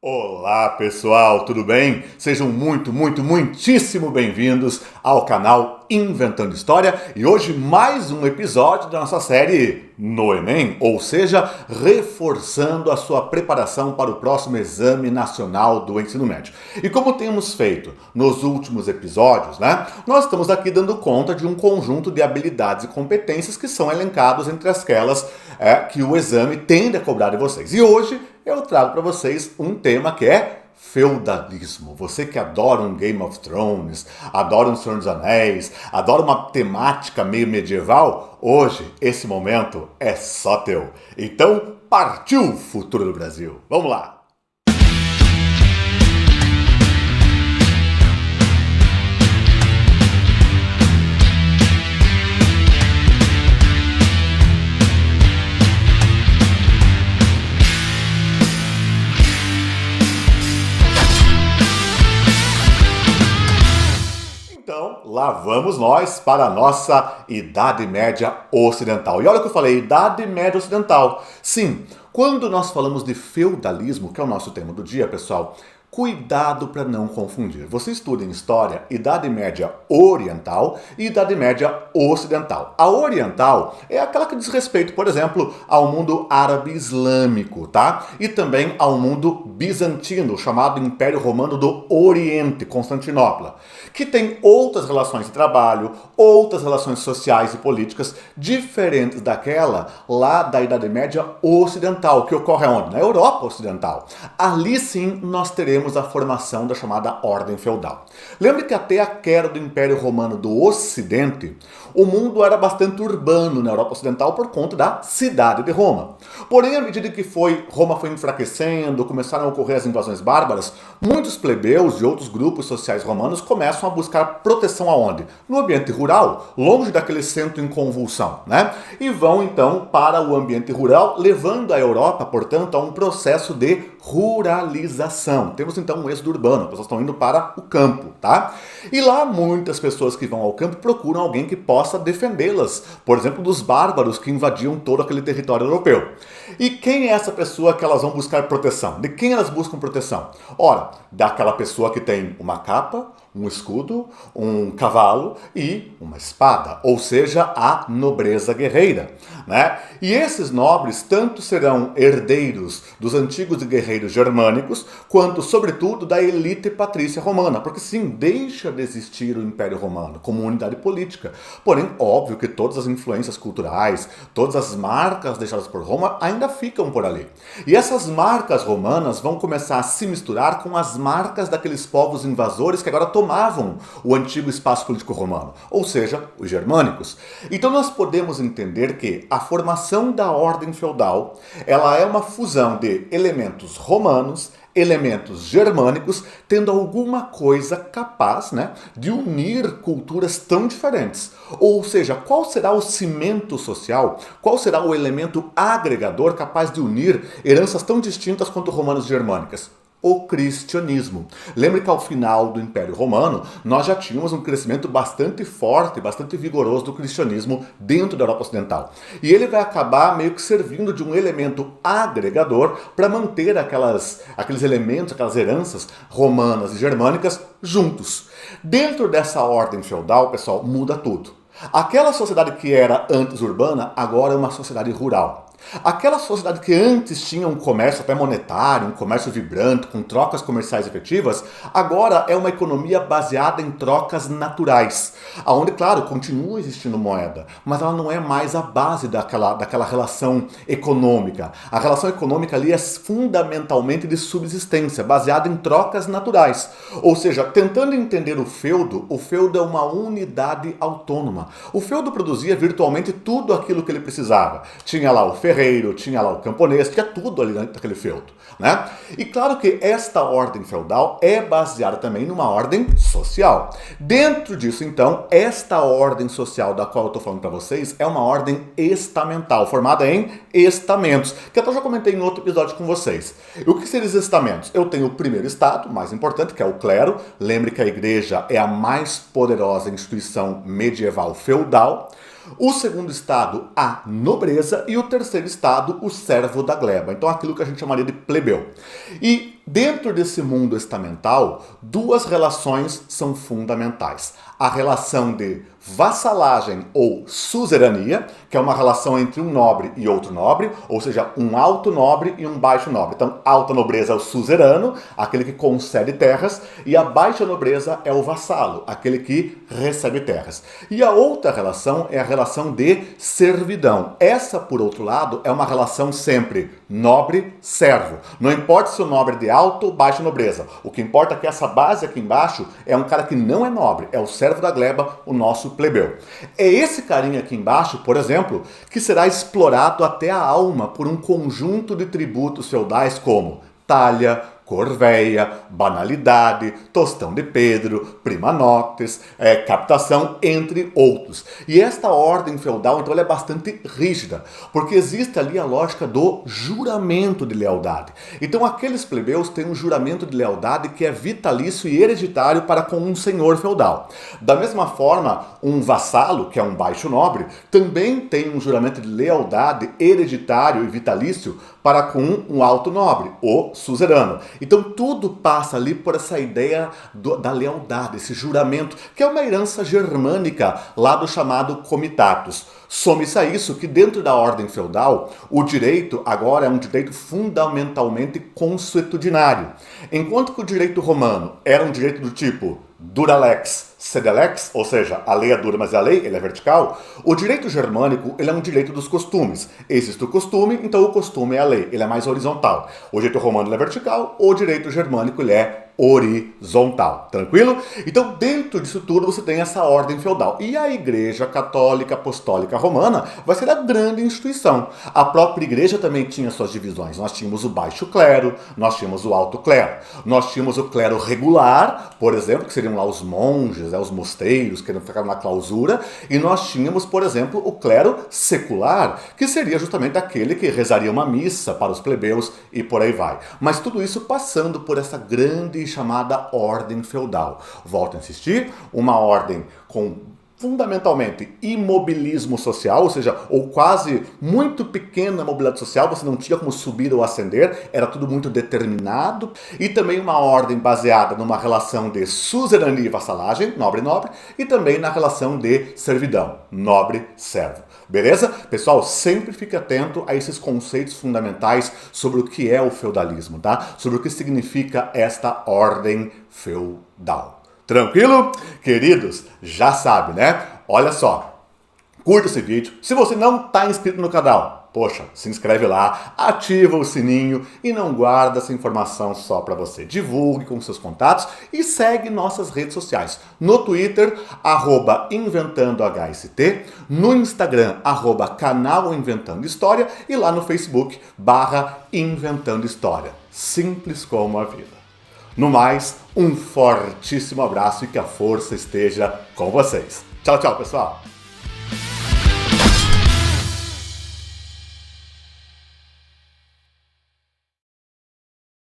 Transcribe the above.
Olá pessoal, tudo bem? Sejam muitíssimo bem-vindos ao canal Inventando História e hoje mais um episódio da nossa série no Enem, ou seja, reforçando a sua preparação para o próximo Exame Nacional do Ensino Médio. E como temos feito nos últimos episódios, nós estamos aqui dando conta de um conjunto de habilidades e competências que são elencados entre aquelas que o exame tende a cobrar de vocês. E hoje eu trago para vocês um tema que é feudalismo. Você que adora um Game of Thrones, adora um Senhor dos Anéis, adora uma temática meio medieval, hoje esse momento é só teu. Então, partiu o futuro do Brasil. Vamos lá! Então, lá vamos nós para a nossa Idade Média Ocidental. E olha o que eu falei, Idade Média Ocidental. Sim, quando nós falamos de feudalismo, que é o nosso tema do dia, pessoal, cuidado para não confundir. Você estuda em História Idade Média Oriental e Idade Média Ocidental. A Oriental é aquela que diz respeito, por exemplo, ao mundo árabe islâmico, tá? E também ao mundo bizantino, chamado Império Romano do Oriente, Constantinopla, que tem outras relações de trabalho, outras relações sociais e políticas diferentes daquela lá da Idade Média Ocidental, que ocorre onde? Na Europa Ocidental. Ali sim nós teremos a formação da chamada Ordem Feudal. Lembre que até a queda do Império Romano do Ocidente, o mundo era bastante urbano na Europa Ocidental por conta da cidade de Roma. Porém, à medida que Roma foi enfraquecendo, começaram a ocorrer as invasões bárbaras, muitos plebeus e outros grupos sociais romanos começam a buscar proteção aonde? No ambiente rural, longe daquele centro em convulsão, E vão então para o ambiente rural, levando a Europa, portanto, a um processo de ruralização. Temos então um êxodo urbano, as pessoas estão indo para o campo, tá? E lá muitas pessoas que vão ao campo procuram alguém que possa defendê-las, por exemplo, dos bárbaros que invadiam todo aquele território europeu. E quem é essa pessoa que elas vão buscar proteção? De quem elas buscam proteção? Ora, daquela pessoa que tem uma capa, um escudo, um cavalo e uma espada, ou seja, a nobreza guerreira, E esses nobres tanto serão herdeiros dos antigos guerreiros germânicos, quanto, sobretudo, da elite patrícia romana, porque sim, deixa de existir o Império Romano como unidade política. Porém, óbvio que todas as influências culturais, todas as marcas deixadas por Roma ainda ficam por ali. E essas marcas romanas vão começar a se misturar com as marcas daqueles povos invasores que agora tomavam o antigo espaço político romano, ou seja, os germânicos. Então nós podemos entender que a formação da ordem feudal, ela é uma fusão de elementos romanos, elementos germânicos, tendo alguma coisa capaz de unir culturas tão diferentes. Ou seja, qual será o cimento social, qual será o elemento agregador capaz de unir heranças tão distintas quanto romanas e germânicas? O cristianismo. Lembre que ao final do Império Romano, nós já tínhamos um crescimento bastante forte, bastante vigoroso do cristianismo dentro da Europa Ocidental. E ele vai acabar meio que servindo de um elemento agregador para manter aqueles elementos, aquelas heranças romanas e germânicas juntos. Dentro dessa ordem feudal, pessoal, muda tudo. Aquela sociedade que era antes urbana, agora é uma sociedade rural. Aquela sociedade que antes tinha um comércio até monetário, um comércio vibrante, com trocas comerciais efetivas, agora é uma economia baseada em trocas naturais, onde, claro, continua existindo moeda, mas ela não é mais a base daquela relação econômica. A relação econômica ali é fundamentalmente de subsistência, baseada em trocas naturais. Ou seja, tentando entender o feudo é uma unidade autônoma. O feudo produzia virtualmente tudo aquilo que ele precisava. Tinha lá o ferreiro, tinha lá o camponês, tinha tudo ali dentro daquele feudo, E claro que esta ordem feudal é baseada também numa ordem social. Dentro disso, então, esta ordem social da qual eu estou falando para vocês é uma ordem estamental, formada em estamentos, que até eu já comentei em outro episódio com vocês. E o que seriam os estamentos? Eu tenho o primeiro estado, mais importante, que é o clero. Lembre que a igreja é a mais poderosa instituição medieval feudal. O segundo estado, a nobreza, e o terceiro estado, o servo da gleba. Então aquilo que a gente chamaria de plebeu. E dentro desse mundo estamental, duas relações são fundamentais. A relação de vassalagem ou suzerania, que é uma relação entre um nobre e outro nobre, ou seja, um alto nobre e um baixo nobre. Então, alta nobreza é o suzerano, aquele que concede terras, e a baixa nobreza é o vassalo, aquele que recebe terras. E a outra relação é a relação de servidão. Essa, por outro lado, é uma relação sempre nobre-servo. Não importa se o nobre é de alta ou baixa nobreza. O que importa é que essa base aqui embaixo é um cara que não é nobre, é o servo da gleba, o nosso plebeu. É esse carinha aqui embaixo, por exemplo, que será explorado até a alma por um conjunto de tributos feudais como talha, corveia, banalidade, tostão de Pedro, prima noctis, captação, entre outros. E esta ordem feudal, então, ela é bastante rígida, porque existe ali a lógica do juramento de lealdade. Então, aqueles plebeus têm um juramento de lealdade que é vitalício e hereditário para com um senhor feudal. Da mesma forma, um vassalo, que é um baixo nobre, também tem um juramento de lealdade hereditário e vitalício para com um alto nobre, o suzerano. Então tudo passa ali por essa ideia da lealdade, esse juramento, que é uma herança germânica lá do chamado comitatus. Some-se a isso que dentro da ordem feudal, o direito agora é um direito fundamentalmente consuetudinário. Enquanto que o direito romano era um direito do tipo dura lex, sed lex, ou seja, a lei é dura, mas a lei ele é vertical, o direito germânico ele é um direito dos costumes. Existe o costume, então o costume é a lei, ele é mais horizontal. O direito romano ele é vertical, o direito germânico ele é horizontal, tranquilo? Então dentro disso tudo você tem essa ordem feudal. E a Igreja Católica Apostólica Romana vai ser a grande instituição. A própria igreja também tinha suas divisões. Nós tínhamos o baixo clero, nós tínhamos o alto clero, nós tínhamos o clero regular, por exemplo, que seriam lá os monges, os mosteiros que ficaram na clausura, e nós tínhamos, por exemplo, o clero secular, que seria justamente aquele que rezaria uma missa para os plebeus e por aí vai. Mas tudo isso passando por essa grande chamada ordem feudal. Volto a insistir, uma ordem com fundamentalmente imobilismo social, ou seja, ou quase muito pequena mobilidade social, você não tinha como subir ou ascender, era tudo muito determinado, e também uma ordem baseada numa relação de suzerania e vassalagem, nobre-nobre, e também na relação de servidão, nobre-servo. Beleza? Pessoal, sempre fique atento a esses conceitos fundamentais sobre o que é o feudalismo, tá? Sobre o que significa esta ordem feudal. Tranquilo? Queridos, já sabe, né? Olha só, curta esse vídeo. Se você não está inscrito no canal, poxa, se inscreve lá, ativa o sininho e não guarda essa informação só para você. Divulgue com seus contatos e segue nossas redes sociais. No Twitter, @InventandoHST, no Instagram, @canal Inventando História e lá no Facebook, /Inventando História. Simples como a vida. No mais, um fortíssimo abraço e que a força esteja com vocês. Tchau, tchau, pessoal!